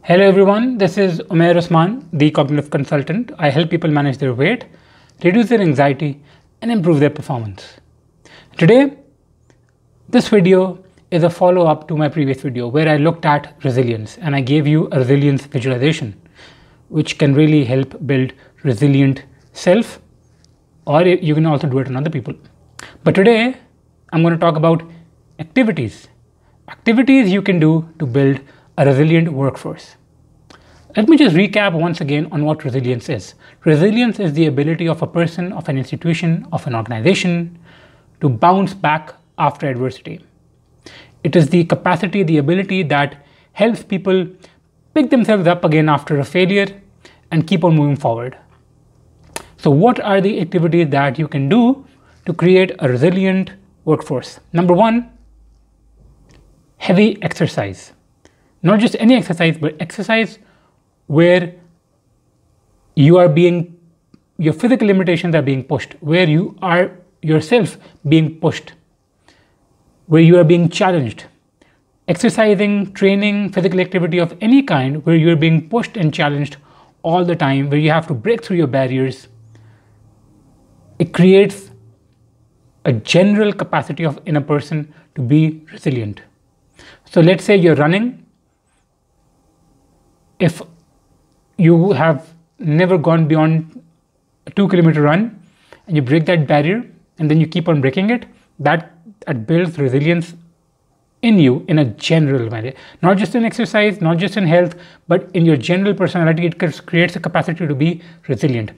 Hello everyone, this is Umair Usman, the cognitive consultant. I help people manage their weight, reduce their anxiety, and improve their performance. Today, this video is a follow-up to my previous video where I looked at resilience and I gave you a resilience visualization, which can really help build resilient self, or you can also do it on other people. But today, I'm going to talk about activities you can do to build a resilient workforce. Let me just recap once again on what resilience is. Resilience is the ability of a person, of an institution, of an organization to bounce back after adversity. It is the capacity, the ability that helps people pick themselves up again after a failure and keep on moving forward. So what are the activities that you can do to create a resilient workforce? Number one, heavy exercise. Not just any exercise, but exercise where your physical limitations are being pushed, where you are yourself being pushed, where you are being challenged. Exercising, training, physical activity of any kind where you're being pushed and challenged all the time, where you have to break through your barriers. It creates a general capacity in a person to be resilient. So let's say you're running. If you have never gone beyond a 2-kilometer run and you break that barrier and then you keep on breaking it, that builds resilience in you in a general way. Not just in exercise, not just in health, but in your general personality, it creates a capacity to be resilient.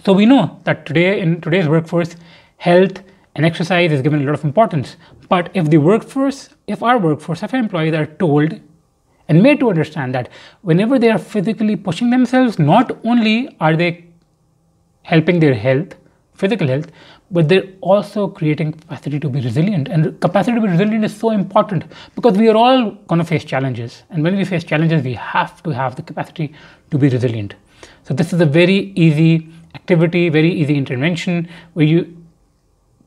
So we know that today, in today's workforce, health and exercise is given a lot of importance. But if our employees are told and made to understand that whenever they are physically pushing themselves, not only are they helping their health, physical health, but they're also creating capacity to be resilient. And capacity to be resilient is so important because we are all going to face challenges. And when we face challenges, we have to have the capacity to be resilient. So this is a very easy activity, very easy intervention where you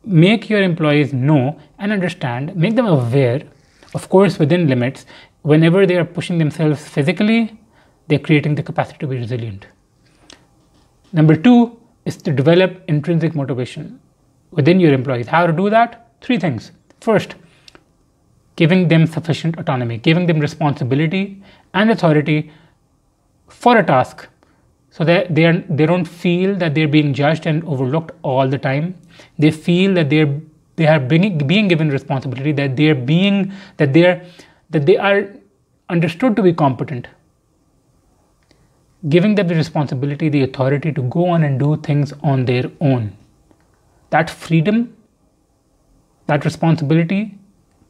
make your employees know and understand, make them aware, of course, within limits. Whenever they are pushing themselves physically, they're creating the capacity to be resilient. Number two is to develop intrinsic motivation within your employees. How to do that? 3 things. First, giving them sufficient autonomy, giving them responsibility and authority for a task so that they don't feel that they're being judged and overlooked all the time. They feel that they are being given responsibility, that they are understood to be competent. Giving them the responsibility, the authority to go on and do things on their own. That freedom, that responsibility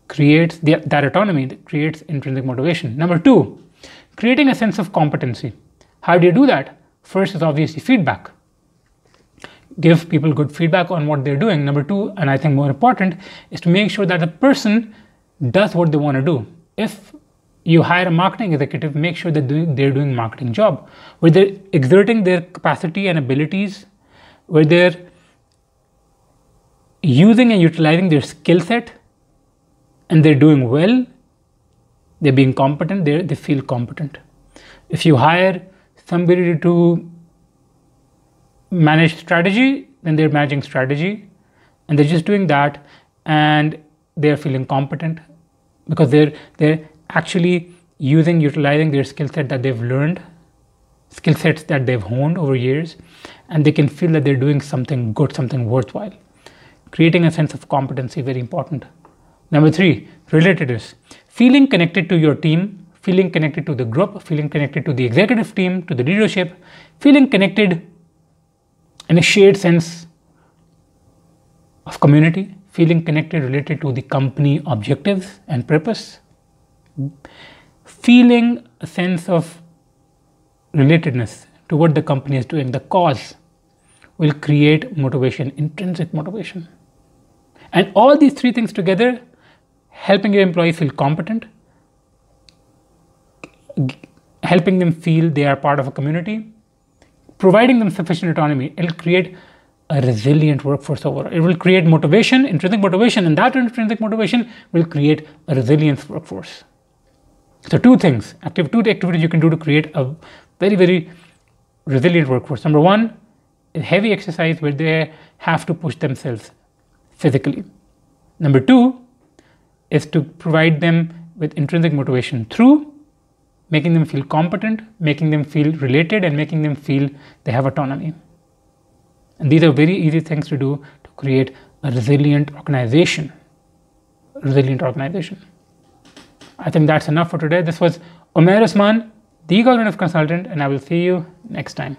creates that autonomy, that creates intrinsic motivation. Number 2, creating a sense of competency. How do you do that? First is obviously feedback. Give people good feedback on what they're doing. Number 2, and I think more important, is to make sure that the person does what they want to do. If you hire a marketing executive, make sure that they're doing marketing job, where they're exerting their capacity and abilities, where they're using and utilizing their skill set, and they're doing well, they're being competent, they feel competent. If you hire somebody to manage strategy, then they're managing strategy, and they're just doing that, and they're feeling competent because they're actually utilizing their skill set that they've learned, skill sets that they've honed over years, and they can feel that they're doing something good, something worthwhile. Creating a sense of competency, very important. Number 3, relatedness. Feeling connected to your team, feeling connected to the group, feeling connected to the executive team, to the leadership, feeling connected in a shared sense of community, feeling connected, related to the company objectives and purpose, feeling a sense of relatedness to what the company is doing, the cause, will create motivation, intrinsic motivation. And all these 3 things together, helping your employees feel competent, helping them feel they are part of a community, providing them sufficient autonomy, it'll create a resilient workforce overall. It will create motivation, intrinsic motivation, and that intrinsic motivation will create a resilient workforce. So two activities you can do to create a very, very resilient workforce. Number one, heavy exercise where they have to push themselves physically. Number two is to provide them with intrinsic motivation through making them feel competent, making them feel related, and making them feel they have autonomy. And these are very easy things to do to create a resilient organization. I think that's enough for today. This was Umair Usman, the cognitive consultant, and I will see you next time.